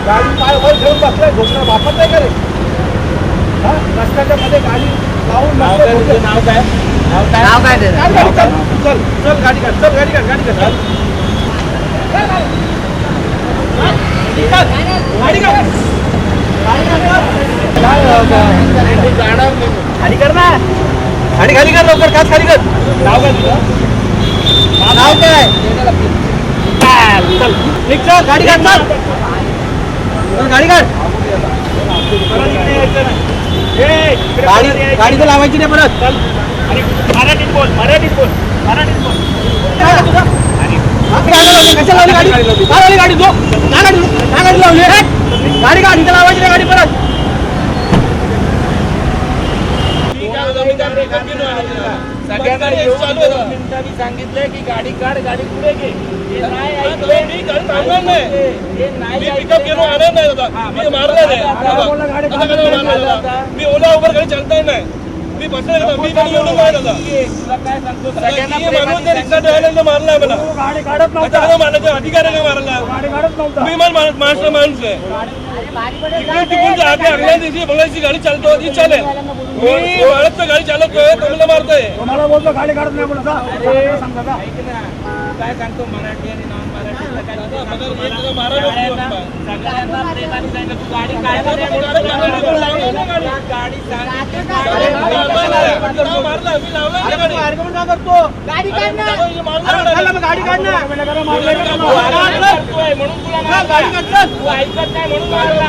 गाडी पाय वर घेऊन बसलाय, घोषणा वापरत नाही का रे? रस्त्याच्या मध्ये गाडी लावून नाव काय? चल चल गाडी काढ, चल गाडी काढ, गाडी काढ, गाडी काढ, खाली कर ना, गाडी खाली कर लवकर, काच खाली कर. नाव काय तुझं? नाव काय? चल निघ, चल गाडी काढ, चल गाडी काढ. गाडी तर लावायची नाही परत. चल मराठीत बोल, मराठीत बोल, मराठीत बोल. कशा लावली गाडी? का लावली गाडी? जो का गाडी लावली? गाडी गाडी तर लावायची नाही गाडी परत. सगळ्यांना मिनिटांनी सांगितलंय की गाडी काढ, गाडी पुढे घे. मी ओला उबर गाडी चालताय नाही, मी बसला मी काय सांगतो रिक्षा ड्रायव्हरला मारलाय मला. गाडी काढत नव्हता, मारायचा अधिकार आहे का मारायला? गाडी काढत नव्हता. मी महाराष्ट्र माणूस आहे. तिकडून आगे अगल्या दिवशी बघायची गाडी चालतो ती चालेल. मी वाढत गाडी चालवतोय, तुम्हाला मारतोय. तुम्हाला बोलतो गाडी काढत नाही म्हणून सांगा. काय सांगतो मराठी आणि नॉन मराठी सगळ्यांना प्रेमाने सांगितलं तू गाडी काय गाडी करतो गाडी काढणार, गाडी काढणार म्हणून तुला गाडी तू ऐकत नाही म्हणून मारला.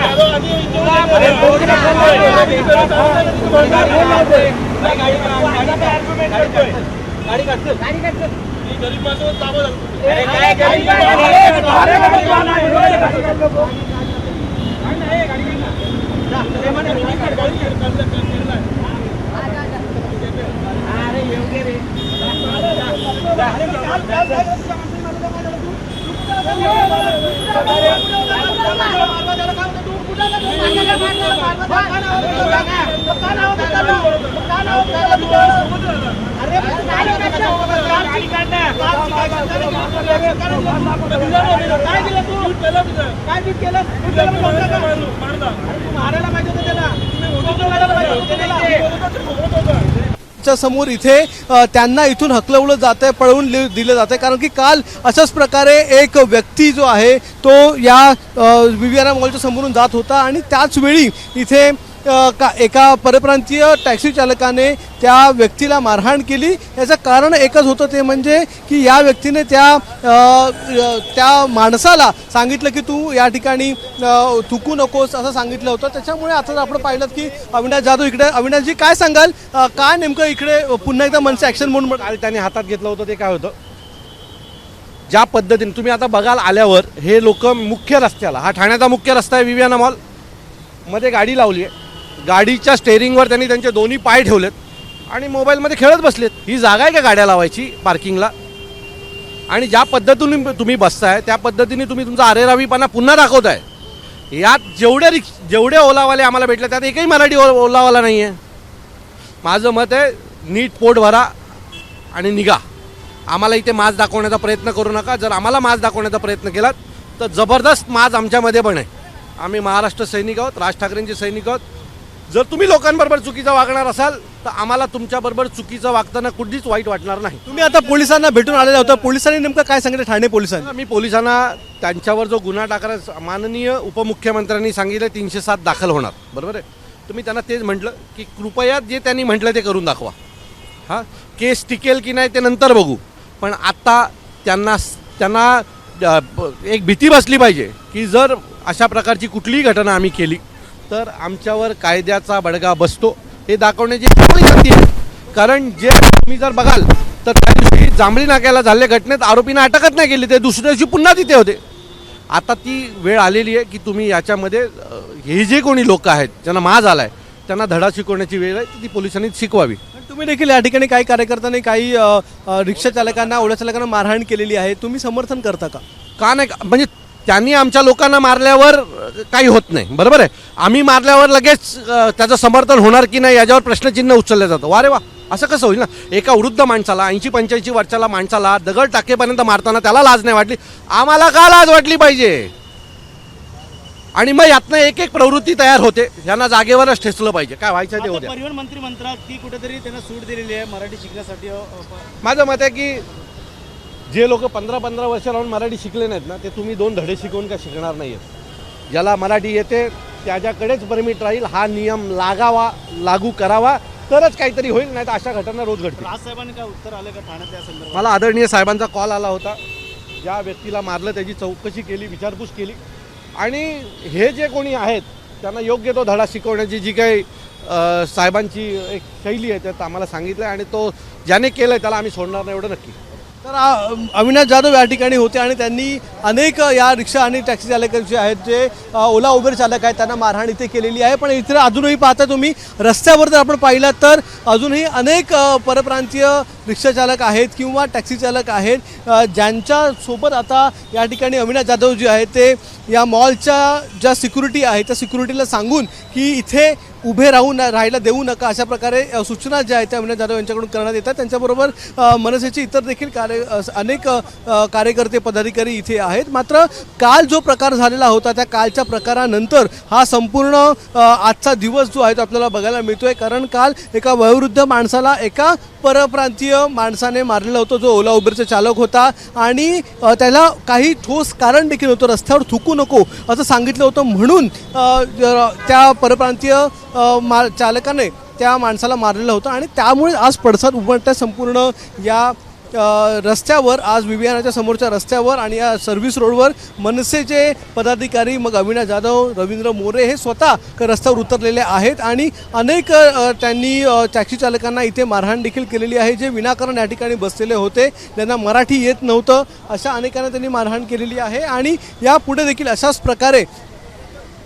गाडी काढतो. गरीब माणसावर ताबा झाला. समोर इथे त्यांना इथून हकलवलं जात आहे, पळवून दिलं जात आहे. कारण की काल अशाच प्रकारे एक व्यक्ती जो आहे तो या विविआर मॉलच्या समोरून जात होता आणि त्याच वेळी इथे एका परप्रांतीय टॅक्सी चालकाने त्या व्यक्तीला मारहाण केली. याचं कारण एकच होतं, ते म्हणजे की या व्यक्तीने त्या माणसाला सांगितलं की तू या ठिकाणी थुकू नकोस असं सांगितलं होतं. त्याच्यामुळे आता आपण पाहिलं की अविनाश जाधव इकडे. अविनाशजी काय सांगाल, काय नेमकं इकडे पुन्हा एकदा मनसे ॲक्शन म्हणून त्याने हातात घेतलं होतं ते काय होतं, ज्या पद्धतीने तुम्ही आता बघाल आल्यावर हे लोक मुख्य रस्त्याला, हा ठाण्याचा मुख्य रस्ता आहे विविआर मॉल मध्ये, गाडी लावली आहे. गाडीच्या स्टेअरिंगवर त्यांनी त्यांचे दोन्ही पाय ठेवलेत आणि मोबाईलमध्ये खेळत बसलेत. ही जागा आहे का गाड्या लावायची पार्किंगला? आणि ज्या पद्धतीने तुम्ही बसताय त्या पद्धतीने तुम्ही तुमचा अरेरावीपणा पुन्हा दाखवताय. यात जेवढे ओलावाले आम्हाला भेटले त्यात एकही मराठी ओलावाला नाही आहे. माझं मत आहे, नीट पोट भरा आणि निघा. आम्हाला इथे माज दाखवण्याचा प्रयत्न करू नका. जर आम्हाला माज दाखवण्याचा प्रयत्न केलात तर जबरदस्त माज आमच्यामध्ये पण आहे. आम्ही महाराष्ट्र सैनिक आहोत, राज ठाकरेंचे सैनिक आहोत. जर तुम्ही लोकांबरोबर चुकीचं वागणार असाल तर आम्हाला तुमच्याबरोबर चुकीचं वागताना कुठलीच वाईट वाटणार नाही. तुम्ही आता पोलिसांना भेटून आलेला होता, पोलिसांनी नेमकं काय सांगितलं ठाणे पोलिसांनी? मी पोलिसांना त्यांच्यावर जो गुन्हा टाकला, माननीय उपमुख्यमंत्र्यांनी सांगितलं 307 दाखल होणार, बरोबर आहे. तुम्ही त्यांना तेच म्हटलं की कृपया जे त्यांनी म्हटलं ते करून दाखवा. हां, केस टिकेल की नाही ते नंतर बघू, पण आता त्यांना एक भीती बसली पाहिजे की जर अशा प्रकारची कुठलीही घटना आम्ही केली तर आमच्यावर कायद्याचा बडगा बसतो, हे दाखवण्याची चांगली संधी आहे. कारण जे तुम्ही जर बघाल तर त्या दिवशी जांभळी नाक्याला झालेल्या घटनेत आरोपींना अटकच नाही केली, ते दुसऱ्या दिवशी पुन्हा तिथे होते. आता ती वेळ आलेली आहे की तुम्ही याच्यामध्ये हे जे कोणी लोक आहेत ज्यांना माज आलाय त्यांना धडा शिकवण्याची वेळ आहे, ती पोलिसांनी शिकवावी. तुम्ही देखील या ठिकाणी काही कार्यकर्त्यांनी काही रिक्षा चालकांना, ओला चालकांना मारहाण केलेली आहे, तुम्ही समर्थन करता का? का नाही, म्हणजे त्यांनी आमच्या लोकांना मारल्यावर काही होत नाही, बरोबर आहे. आम्ही मारल्यावर लगेच त्याचं समर्थन होणार की नाही याच्यावर प्रश्नचिन्ह उचललं जातं. वा रे वा, असं कसं होईल ना? एका वृद्ध माणसाला 80-85 वर्षाला माणसाला दगड टाकेपर्यंत मारताना त्याला लाज नाही वाटली, आम्हाला का लाज वाटली पाहिजे? आणि मग यातनं एक एक प्रवृत्ती तयार होते, यांना जागेवरच ठेचलं पाहिजे, काय व्हायचं ते होते. परिवहन मंत्री म्हणतात की कुठेतरी त्यांना सूट दिलेली आहे मराठी शिकण्यासाठी. माझं मत आहे की जे लोक 15-15 वर्ष राहून मराठी शिकले नाहीत ना, ते तुम्ही 2 धडे शिकवून का शिकणार नाही आहेत. ज्याला मराठी येते त्याच्याकडेच परमिट राहील, हा नियम लागू करावा, तरच काहीतरी होईल, नाही तर अशा घटना रोज घडतील. राजसाहेबांनी काय उत्तर आलं का ठाण्यात त्या संदर्भात? मला आदरणीय साहेबांचा कॉल आला होता, ज्या व्यक्तीला मारलं त्याची चौकशी केली, विचारपूस केली, आणि हे जे कोणी आहेत त्यांना योग्य तो धडा शिकवण्याची जी काही साहेबांची एक शैली आहे त्यात आम्हाला सांगितलं, आणि तो ज्याने केलं त्याला आम्ही सोडणार नाही एवढं नक्की. तर अविनाश जाधव या ठिकाणी होते आणि त्यांनी अनेक या रिक्षा आणि टॅक्सी चालक जे आहेत, जे ओला उबेर चालक आहेत, त्यांना मारहाण इथे केलेली आहे. पण इथे अजूनही पाहता तुम्ही रस्त्यावर जर आपण पाहिलं तर अजूनही अनेक परप्रांतीय रिक्षा चालक आहेत किंवा टॅक्सी चालक आहेत, ज्यांच्यासोबत आता या ठिकाणी अविनाश जाधव जे आहेत ते या मॉलच्या ज्या सिक्युरिटी आहे त्या सिक्युरिटीला सांगून की इथे उभे राहायला देऊ नका, अशा प्रकारे सूचना ज्या आहेत त्या अविनाश जाधव यांच्याकडून करण्यात येतात. त्यांच्याबरोबर मनसेचे इतर देखील अनेक कार्यकर्ते पदाधिकारी इथे आहेत. मात्र काल जो प्रकार झालेला होता त्या कालच्या प्रकारानंतर हा संपूर्ण आजचा दिवस जो आहे तो आपल्याला बघायला मिळतोय. कारण काल एका वयोवृद्ध माणसाला एका परप्रांतीय माणसाने मारलेला होता, जो ओला उबेरचा चालक होता, आणि त्याला काही ठोस कारण देखील होतं, रस्त्यावर थुकू नको असं सांगितलं होतं, म्हणून त्या परप्रांतीय चालकाने त्या माणसाला मारलेलं होतं. आणि त्यामुळे आज पडसाद उमटत्या संपूर्ण या रस्त्यावर, आज विवियानाच्या समोरच्या रस्त्यावर आणि या सर्व्हिस रोडवर मनसेचे पदाधिकारी, मग अविनाश जाधव, रवींद्र मोरे हे स्वतः रस्त्यावर उतरलेले आहेत. आणि अनेक त्यांनी टॅक्सी चालकांना इथे मारहाण देखील केलेली आहे, जे विनाकारण या ठिकाणी बसलेले होते, ज्यांना मराठी येत नव्हतं, अशा अनेकांना त्यांनी मारहाण केलेली आहे. आणि यापुढे देखील अशाच प्रकारे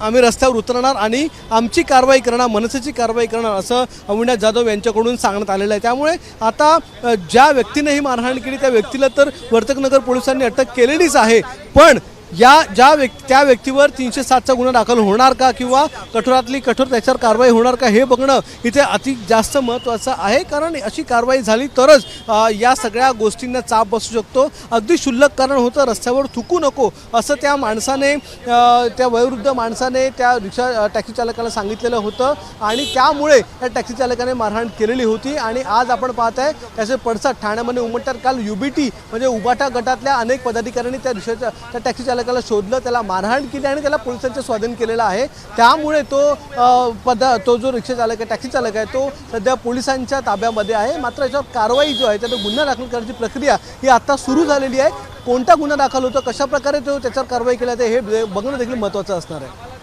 आम्ही रस्त्यावर उतरणार आणि आमची कारवाई करणार, मनसेची कारवाई करणार, असं अविनाश जाधव यांच्याकडून सांगण्यात आलेलं आहे. त्यामुळे आता ज्या व्यक्तीने ही मारहाण केली त्या व्यक्तीला तर वर्तकनगर पोलिसांनी अटक केलेलीच आहे, पण त्या व्यक्तीवर 307चा गुन्हा दाखल होणार का किंवा कठोरातली कठोर त्याच्यावर कारवाई होणार का हे बघणं इथे अति जास्त महत्त्वाचं आहे. कारण अशी कारवाई झाली तरच या सगळ्या गोष्टींना चाप बसू शकतो. अगदी क्षुल्लक कारण होतं, रस्त्यावर थुकू नको असं त्या माणसाने, त्या वयोवृद्ध माणसाने त्या रिक्षा टॅक्सी चालकाला सांगितलेलं होतं, आणि त्यामुळे त्या टॅक्सी चालकाने मारहाण केलेली होती. आणि आज आपण पाहत आहे त्याचे पडसाद ठाण्यामध्ये उमटतात. काल UBT म्हणजे उबाटा गटातल्या अनेक पदाधिकाऱ्यांनी त्या टॅक्सी चालकाला शोधलं, त्याला मारहाण केली आणि त्याला पोलिसांच्या स्वाधीन केलेला आहे. त्यामुळे तो जो रिक्षा चालक आहे, टॅक्सी चालक आहे, तो सध्या पोलिसांच्या ताब्यामध्ये आहे. मात्र याच्यावर कारवाई जो आहे त्याचा गुन्हा दाखल करण्याची प्रक्रिया ही आता सुरू झालेली आहे. कोणता गुन्हा दाखल होतो, कशा प्रकारे तो त्याच्यावर कारवाई केली जाते हे बघणं देखील महत्त्वाचं असणार आहे.